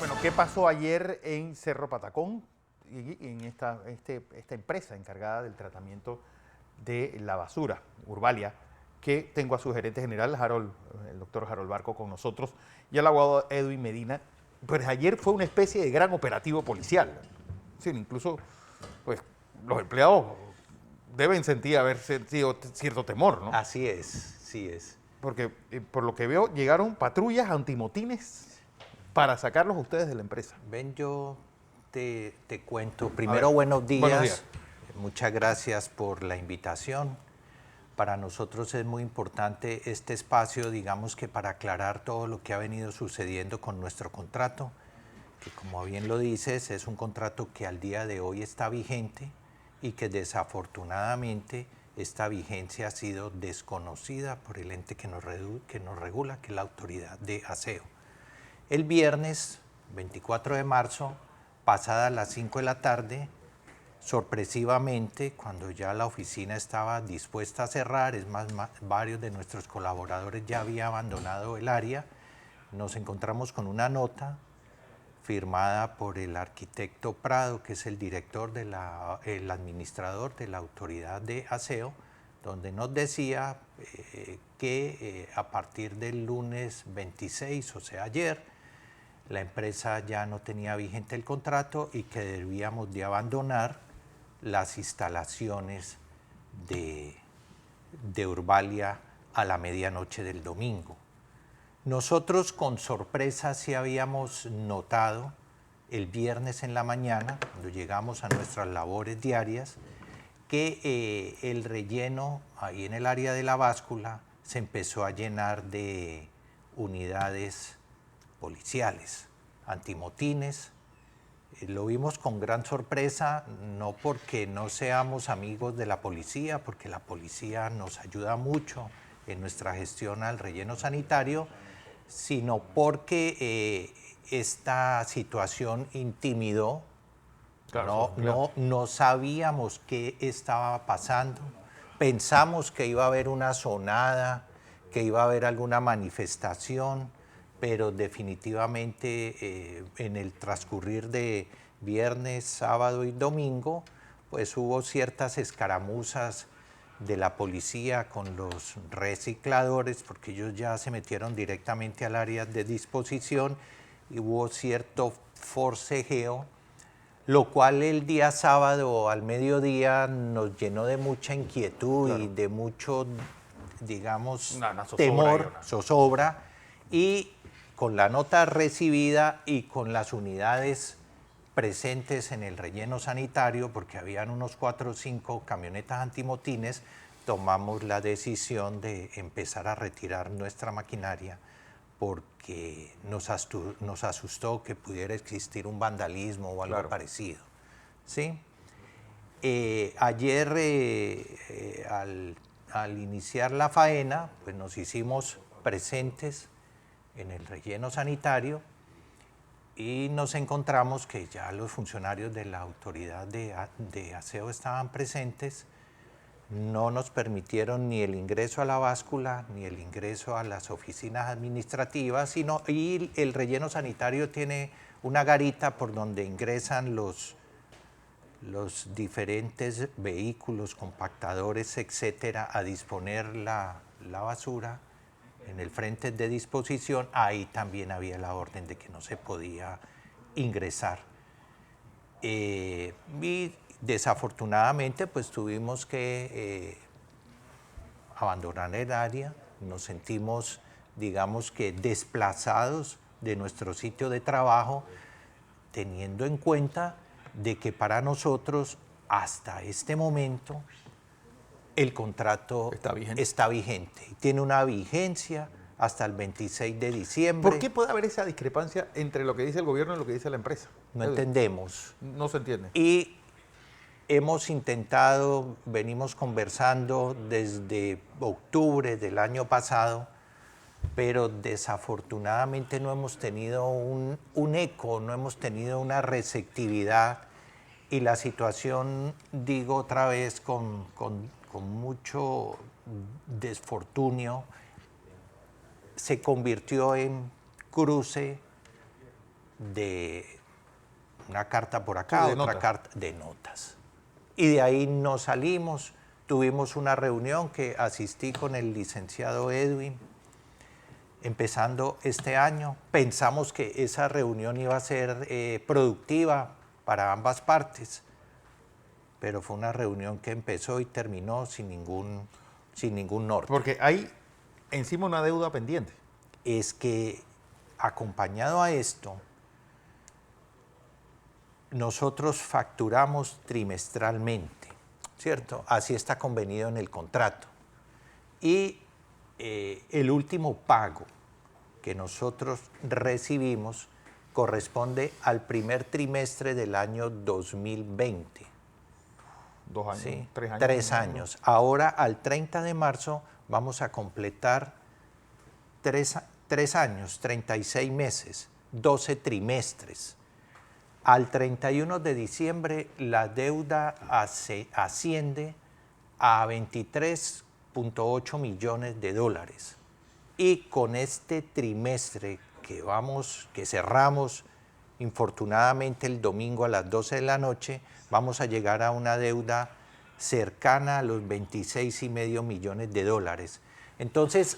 Bueno, ¿qué pasó ayer en Cerro Patacón y en esta empresa encargada del tratamiento de la basura, Urbalia, que tengo a su gerente general, el doctor Harold Barco, con nosotros, y al abogado Edwin Medina? Pues ayer fue una especie de gran operativo policial. Sí, incluso, pues, los empleados deben haber sentido cierto temor, ¿no? Así es, sí es. Porque, por lo que veo, llegaron patrullas antimotines para sacarlos a ustedes de la empresa. Ven, yo te cuento. A ver, Primero, buenos buenos días. días. Muchas gracias por la invitación. Para nosotros es muy importante este espacio, digamos que para aclarar todo lo que ha venido sucediendo con nuestro contrato, que como bien lo dices, es un contrato que al día de hoy está vigente y que desafortunadamente esta vigencia ha sido desconocida por el ente que nos regula, que es la Autoridad de Aseo. El viernes 24 de marzo, pasadas las 5 de la tarde, sorpresivamente, cuando ya la oficina estaba dispuesta a cerrar, es más, varios de nuestros colaboradores ya habían abandonado el área, nos encontramos con una nota firmada por el arquitecto Prado, que es el director, el administrador de la Autoridad de Aseo, donde nos decía que a partir del lunes 26, o sea ayer, la empresa ya no tenía vigente el contrato y que debíamos de abandonar las instalaciones de Urbalia a la medianoche del domingo. Nosotros con sorpresa sí habíamos notado el viernes en la mañana, cuando llegamos a nuestras labores diarias, que el relleno ahí en el área de la báscula se empezó a llenar de unidades policiales, antimotines. Lo vimos con gran sorpresa, no porque no seamos amigos de la policía, porque la policía nos ayuda mucho en nuestra gestión al relleno sanitario, sino porque esta situación intimidó. Claro. No sabíamos qué estaba pasando. Pensamos que iba a haber una sonada, que iba a haber alguna manifestación, pero definitivamente en el transcurrir de viernes, sábado y domingo, pues hubo ciertas escaramuzas de la policía con los recicladores, porque ellos ya se metieron directamente al área de disposición y hubo cierto forcejeo, lo cual el día sábado al mediodía nos llenó de mucha inquietud y de mucho, digamos, temor, zozobra, y con la nota recibida y con las unidades presentes en el relleno sanitario, porque habían unos 4 o 5 camionetas antimotines, tomamos la decisión de empezar a retirar nuestra maquinaria porque nos asustó que pudiera existir un vandalismo o algo parecido. ¿Sí? Ayer, al iniciar la faena, pues nos hicimos presentes en el relleno sanitario y nos encontramos que ya los funcionarios de la Autoridad de Aseo estaban presentes. No nos permitieron ni el ingreso a la báscula, ni el ingreso a las oficinas administrativas, y el relleno sanitario tiene una garita por donde ingresan los diferentes vehículos, compactadores, etcétera, a disponer la basura en el frente de disposición. Ahí también había la orden de que no se podía ingresar. Y desafortunadamente pues tuvimos que abandonar el área, nos sentimos, digamos que, desplazados de nuestro sitio de trabajo, teniendo en cuenta de que para nosotros hasta este momento el contrato está vigente y tiene una vigencia hasta el 26 de diciembre. ¿Por qué puede haber esa discrepancia entre lo que dice el gobierno y lo que dice la empresa? No entendemos. No se entiende. Y hemos intentado, venimos conversando desde octubre del año pasado, pero desafortunadamente no hemos tenido un eco, no hemos tenido una receptividad, y la situación, digo otra vez con mucho desfortunio, se convirtió en cruce de una carta por acá, de otra notas. carta de notas. Y de ahí nos salimos, tuvimos una reunión que asistí con el licenciado Edwin, empezando este año. Pensamos que esa reunión iba a ser productiva para ambas partes, pero fue una reunión que empezó y terminó sin ningún norte. Porque hay encima una deuda pendiente. Es que acompañado a esto, nosotros facturamos trimestralmente, ¿cierto? Así está convenido en el contrato. Y el último pago que nosotros recibimos corresponde al primer trimestre del año 2020. 2 años, ¿Sí? 3 años. 3 años. Ahora, al 30 de marzo, vamos a completar 3 años, 36 meses, 12 trimestres. Al 31 de diciembre, la deuda asciende a 23.8 millones de dólares. Y con este trimestre que cerramos, infortunadamente el domingo a las 12 de la noche, vamos a llegar a una deuda cercana a los 26,5 millones de dólares. Entonces,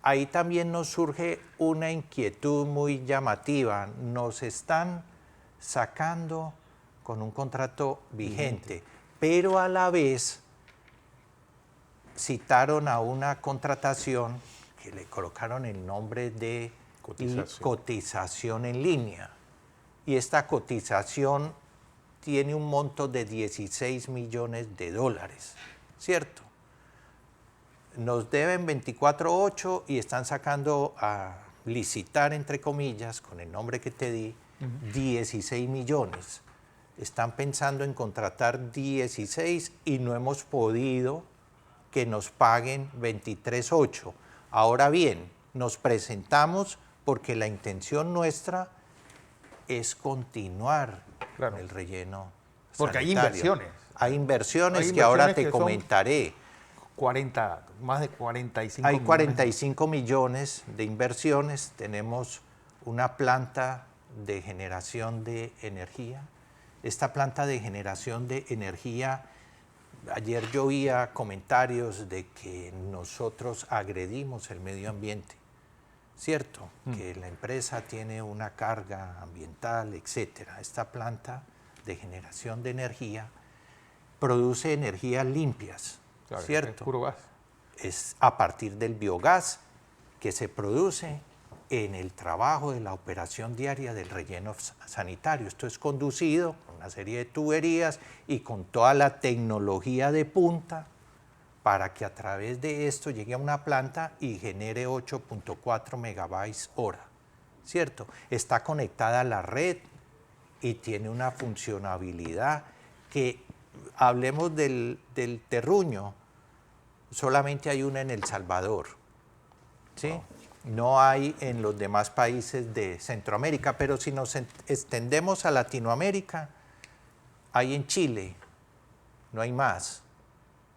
ahí también nos surge una inquietud muy llamativa. Nos están sacando con un contrato vigente, pero a la vez citaron a una contratación que le colocaron el nombre de cotización en línea. Y esta cotización tiene un monto de 16 millones de dólares, ¿cierto? Nos deben 24.8 y están sacando a licitar, entre comillas, con el nombre que te di, 16 millones. Están pensando en contratar 16 y no hemos podido que nos paguen 23.8. Ahora bien, nos presentamos porque la intención nuestra es continuar con el relleno porque sanitario. hay inversiones. Hay inversiones que ahora te comentaré. 40, más de 45 Hay millones. 45 millones de inversiones. Tenemos una planta de generación de energía. Esta planta de generación de energía, ayer yo oía comentarios de que nosotros agredimos el medio ambiente, ¿cierto? Que la empresa tiene una carga ambiental, etcétera. Esta planta de generación de energía produce energías limpias, claro, ¿cierto? Es puro gas. Es a partir del biogás que se produce en el trabajo de la operación diaria del relleno sanitario. Esto es conducido con una serie de tuberías y con toda la tecnología de punta para que a través de esto llegue a una planta y genere 8.4 megabytes hora, ¿cierto? Está conectada a la red y tiene una funcionabilidad que, hablemos del terruño, solamente hay una en El Salvador, ¿sí? Wow. No hay en los demás países de Centroamérica, pero si nos extendemos a Latinoamérica, hay en Chile, no hay más,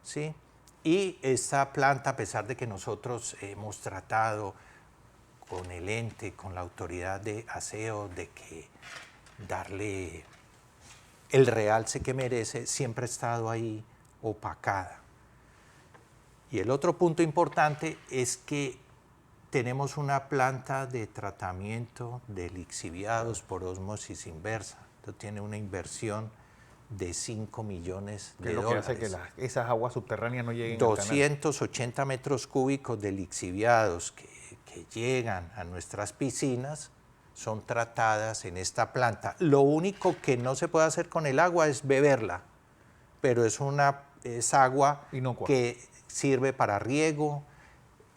¿sí? Y esta planta, a pesar de que nosotros hemos tratado con el ente, con la autoridad de aseo, de que darle el realce que merece, siempre ha estado ahí opacada. Y el otro punto importante es que tenemos una planta de tratamiento de lixiviados por ósmosis inversa. Esto tiene una inversión de 5 millones de dólares. ¿Qué es lo que hace que esas aguas subterráneas no lleguen 280 metros cúbicos de lixiviados que llegan a nuestras piscinas son tratadas en esta planta. Lo único que no se puede hacer con el agua es beberla, pero es agua inocua, que sirve para riego,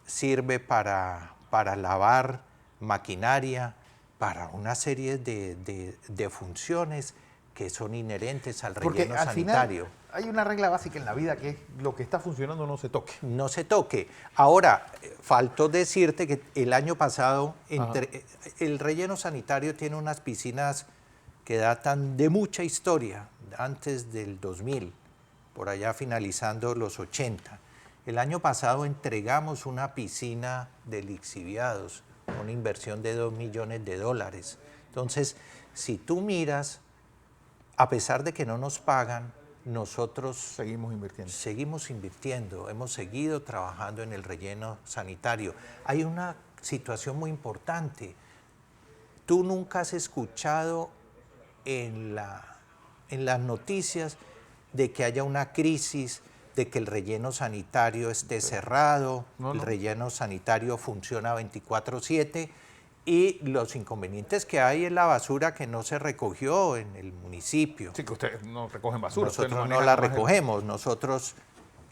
sirve para lavar maquinaria, para una serie de funciones que son inherentes al relleno sanitario. Final hay una regla básica en la vida que es lo que está funcionando no se toque. No se toque. Ahora, faltó decirte que el año pasado el relleno sanitario tiene unas piscinas que datan de mucha historia, antes del 2000, por allá finalizando los 80. El año pasado entregamos una piscina de lixiviados, una inversión de 2 millones de dólares. Entonces, si tú miras, a pesar de que no nos pagan, nosotros seguimos invirtiendo, hemos seguido trabajando en el relleno sanitario. Hay una situación muy importante. Tú nunca has escuchado en las noticias de que haya una crisis, de que el relleno sanitario esté cerrado, el relleno sanitario funciona 24/7 y los inconvenientes que hay en la basura que no se recogió en el municipio. Sí, que ustedes no recogen basura. Nosotros no la recogemos, nosotros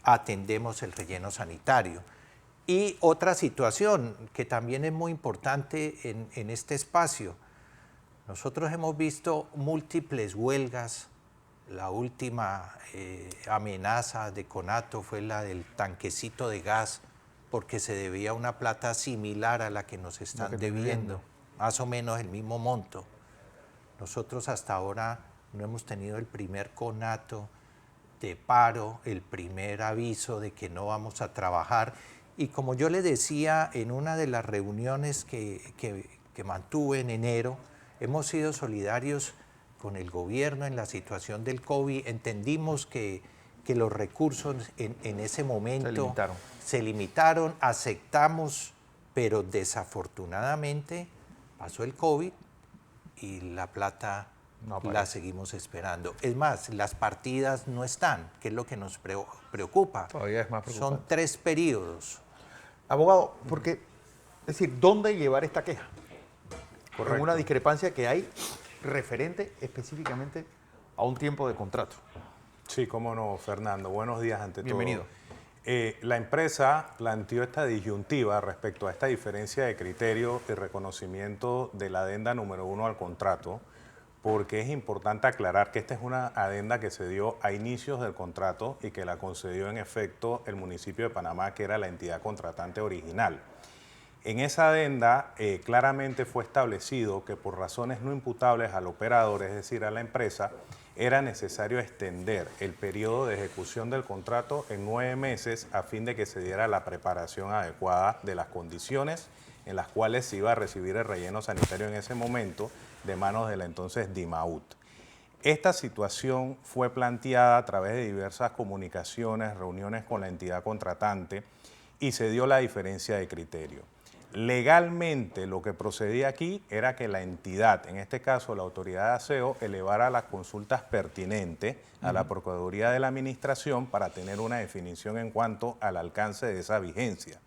atendemos el relleno sanitario. Y otra situación que también es muy importante en este espacio, nosotros hemos visto múltiples huelgas. La última amenaza de Conato fue la del tanquecito de gas, porque se debía una plata similar a la que nos están debiendo, más o menos el mismo monto. Nosotros hasta ahora no hemos tenido el primer conato de paro, el primer aviso de que no vamos a trabajar. Y como yo le decía en una de las reuniones que mantuve en enero, hemos sido solidarios con el gobierno en la situación del COVID. Entendimos que los recursos en ese momento se limitaron, aceptamos, pero desafortunadamente pasó el COVID y la plata la seguimos esperando. Es más, las partidas no están, que es lo que nos preocupa. Todavía es más preocupante. Son 3 periodos. Abogado, porque, es decir, ¿dónde llevar esta queja? Correcto. En una discrepancia que hay referente específicamente a un tiempo de contrato. Sí, cómo no, Fernando. Buenos días ante todo. Bienvenido. La empresa planteó esta disyuntiva respecto a esta diferencia de criterio y reconocimiento de la adenda número 1 al contrato, porque es importante aclarar que esta es una adenda que se dio a inicios del contrato y que la concedió en efecto el municipio de Panamá, que era la entidad contratante original. En esa adenda claramente fue establecido que por razones no imputables al operador, es decir, a la empresa, era necesario extender el periodo de ejecución del contrato en 9 meses a fin de que se diera la preparación adecuada de las condiciones en las cuales se iba a recibir el relleno sanitario en ese momento de manos de la entonces DIMAUT. Esta situación fue planteada a través de diversas comunicaciones, reuniones con la entidad contratante y se dio la diferencia de criterio. Legalmente lo que procedía aquí era que la entidad, en este caso la autoridad de aseo, elevara las consultas pertinentes a la Procuraduría de la Administración para tener una definición en cuanto al alcance de esa vigencia.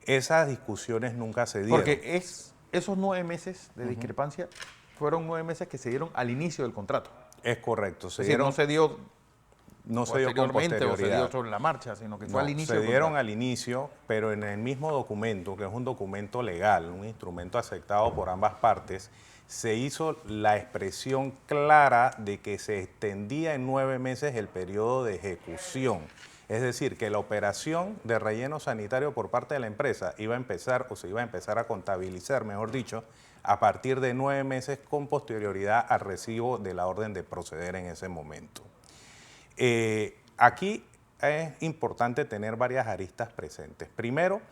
Esas discusiones nunca se dieron. Porque esos 9 meses de discrepancia fueron 9 meses que se dieron al inicio del contrato. Es correcto. Es decir, no se dio no se dio con posterioridad. O se dio sobre la marcha, sino que fue al inicio. Se dieron al inicio, pero en el mismo documento, que es un documento legal, un instrumento aceptado por ambas partes, se hizo la expresión clara de que se extendía en 9 meses el periodo de ejecución. Es decir, que la operación de relleno sanitario por parte de la empresa iba a empezar, o se iba a empezar a contabilizar, mejor dicho, a partir de 9 meses con posterioridad al recibo de la orden de proceder en ese momento. Aquí es importante tener varias aristas presentes. Primero,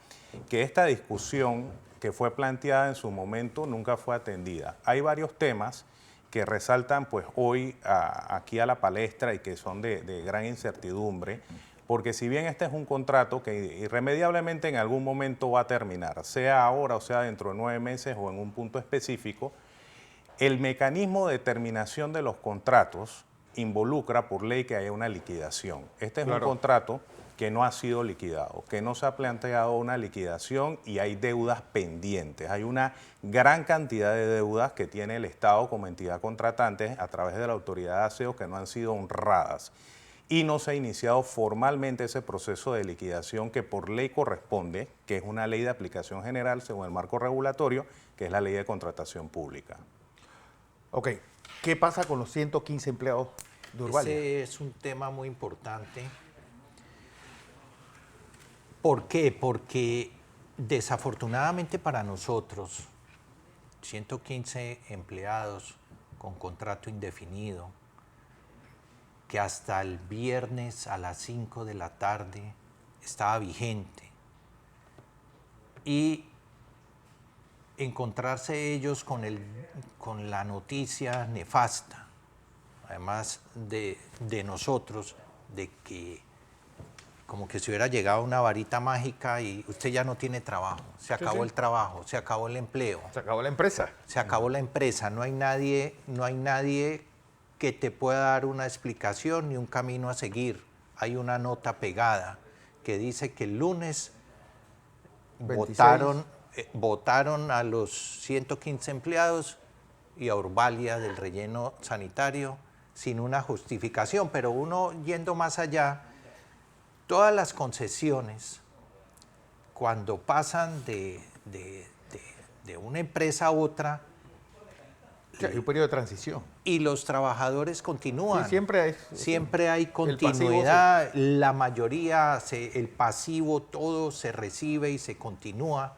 que esta discusión que fue planteada en su momento nunca fue atendida. Hay varios temas que resaltan pues hoy aquí a la palestra y que son de gran incertidumbre, porque si bien este es un contrato que irremediablemente en algún momento va a terminar, sea ahora o sea dentro de 9 meses o en un punto específico, el mecanismo de terminación de los contratos involucra por ley que haya una liquidación. Este es un contrato que no ha sido liquidado, que no se ha planteado una liquidación y hay deudas pendientes. Hay una gran cantidad de deudas que tiene el Estado como entidad contratante a través de la autoridad de aseo que no han sido honradas. Y no se ha iniciado formalmente ese proceso de liquidación que por ley corresponde, que es una ley de aplicación general según el marco regulatorio, que es la ley de contratación pública. Ok, ¿qué pasa con los 115 empleados de Urbalia? Ese es un tema muy importante. ¿Por qué? Porque desafortunadamente para nosotros, 115 empleados con contrato indefinido, que hasta el viernes a las 5 de la tarde estaba vigente. Y encontrarse ellos con la noticia nefasta, además de nosotros, de que como que se hubiera llegado una varita mágica y usted ya no tiene trabajo, se acabó el trabajo, se acabó el empleo. Se acabó la empresa. Se acabó la empresa, no hay nadie que te pueda dar una explicación ni un camino a seguir. Hay una nota pegada que dice que el lunes 26. votaron a los 115 empleados y a Urbalia del relleno sanitario sin una justificación, pero uno yendo más allá, todas las concesiones, cuando pasan de una empresa a otra, Sí, hay un periodo de transición. y los trabajadores continúan. Sí, siempre hay hay el pasivo continuidad, la mayoría, el pasivo, todo se recibe y se continúa.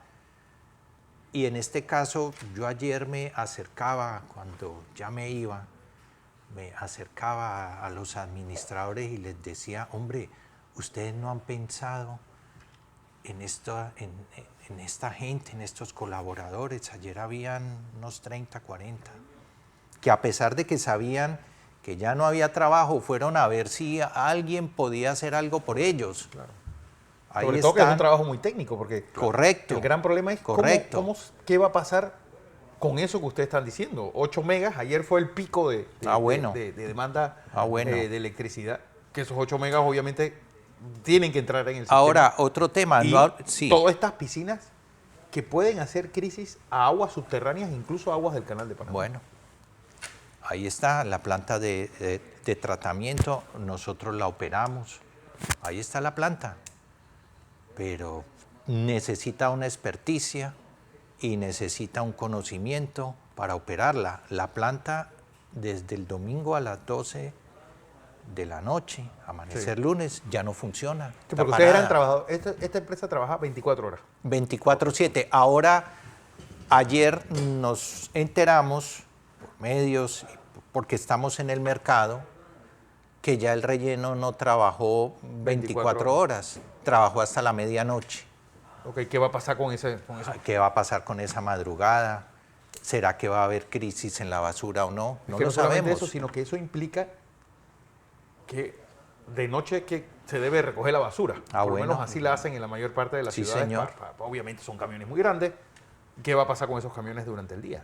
Y en este caso, yo ayer me acercaba, cuando ya me iba, me acercaba a los administradores y les decía, hombre, ustedes no han pensado en esta gente, en estos colaboradores. Ayer habían unos 30, 40, que a pesar de que sabían que ya no había trabajo, fueron a ver si alguien podía hacer algo por ellos. Claro. Ahí Sobre todo que es un están. trabajo muy técnico, porque Correcto. el gran problema es Correcto. qué va a pasar con eso que ustedes están diciendo. 8 megas, ayer fue el pico de demanda de electricidad, que esos 8 megas obviamente tienen que entrar en el sistema. Ahora, otro tema. Y Sí. todas estas piscinas que pueden hacer crisis a aguas subterráneas, incluso a aguas del Canal de Panamá. Bueno, ahí está la planta de tratamiento, nosotros la operamos, ahí está la planta, pero necesita una experticia y necesita un conocimiento para operarla. La planta desde el domingo a las 12 de la noche, amanecer lunes, ya no funciona. Sí, está porque ustedes eran parada. trabajadores, esta empresa trabaja 24 horas. 24/7. Ahora, ayer nos enteramos por medios, porque estamos en el mercado, que ya el relleno no trabajó 24 horas, trabajó hasta la medianoche. Ok, ¿qué va a pasar con eso? ¿Qué va a pasar con esa madrugada? ¿Será que va a haber crisis en la basura o no? No Que lo no solamente sabemos. eso, sino que eso implica que de noche que se debe recoger la basura. Por lo menos así la hacen en la mayor parte de las Sí, ciudades. señor. Obviamente son camiones muy grandes. ¿Qué va a pasar con esos camiones durante el día?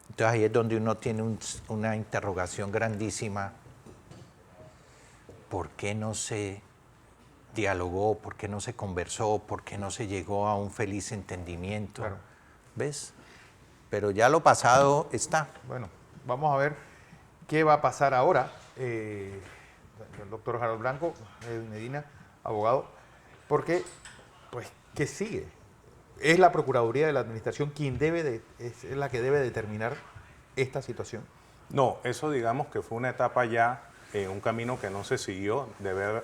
Entonces ahí es donde uno tiene una interrogación grandísima. ¿Por qué no se dialogó? ¿Por qué no se conversó? ¿Por qué no se llegó a un feliz entendimiento? Claro. ¿Ves? Pero ya lo pasado está. Bueno, vamos a ver qué va a pasar ahora. El doctor Harold Blanco, Medina, abogado, porque, pues, ¿qué sigue? Es la Procuraduría de la Administración quien es la que debe determinar esta situación. No, eso digamos que fue una etapa ya, un camino que no se siguió.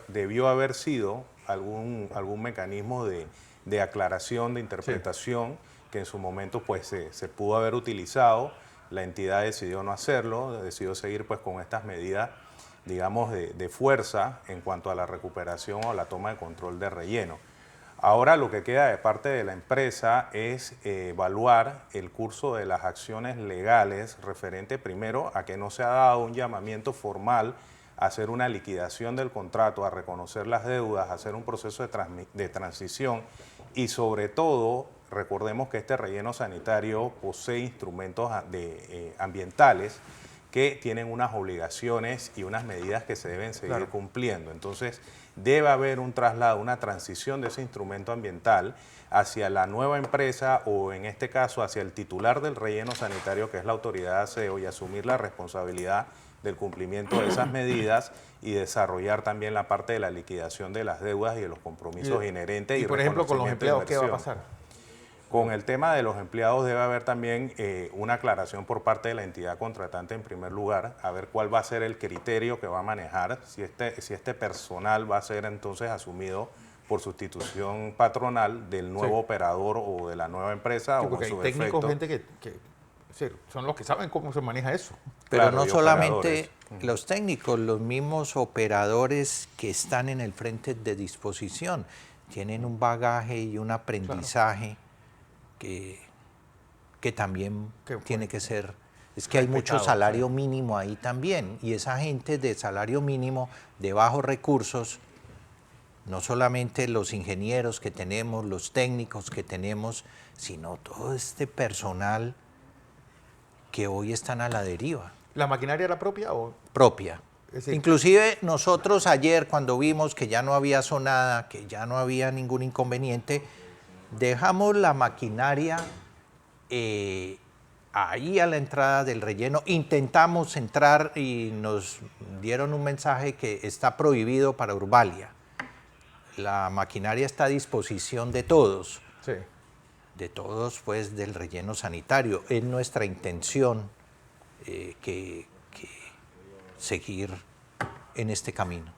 Debió haber sido algún mecanismo de aclaración, de interpretación, que en su momento pues se pudo haber utilizado. La entidad decidió no hacerlo, decidió seguir pues con estas medidas, digamos, de fuerza en cuanto a la recuperación o la toma de control de relleno. Ahora lo que queda de parte de la empresa es evaluar el curso de las acciones legales referente primero a que no se ha dado un llamamiento formal a hacer una liquidación del contrato, a reconocer las deudas, a hacer un proceso de transición y sobre todo, recordemos que este relleno sanitario posee instrumentos ambientales que tienen unas obligaciones y unas medidas que se deben seguir cumpliendo. Entonces, debe haber un traslado, una transición de ese instrumento ambiental hacia la nueva empresa o en este caso hacia el titular del relleno sanitario, que es la autoridad de aseo, y asumir la responsabilidad del cumplimiento de esas medidas y desarrollar también la parte de la liquidación de las deudas y de los compromisos inherentes. Y por ejemplo, con los empleados, ¿qué va a pasar? Con el tema de los empleados debe haber también una aclaración por parte de la entidad contratante en primer lugar, a ver cuál va a ser el criterio que va a manejar, si este personal va a ser entonces asumido por sustitución patronal del nuevo operador o de la nueva empresa. Sí, o porque hay técnicos, gente que son los que saben cómo se maneja eso. Pero Claro, no y solamente operadores. los técnicos, los mismos operadores que están en el frente de disposición tienen un bagaje y un aprendizaje que que también Qué tiene que ser, es que hay mucho respetado, salario mínimo ahí también, y esa gente de salario mínimo, de bajos recursos, no solamente los ingenieros que tenemos, los técnicos que tenemos, sino todo este personal que hoy están a la deriva. ¿La maquinaria era propia o...? Propia. Es decir, Inclusive nosotros ayer cuando vimos que ya no había sonada, que ya no había ningún inconveniente, dejamos la maquinaria ahí a la entrada del relleno, intentamos entrar y nos dieron un mensaje que está prohibido para Urbalia. La maquinaria está a disposición de todos. sí. De todos, pues, del relleno sanitario. Es nuestra intención que seguir en este camino.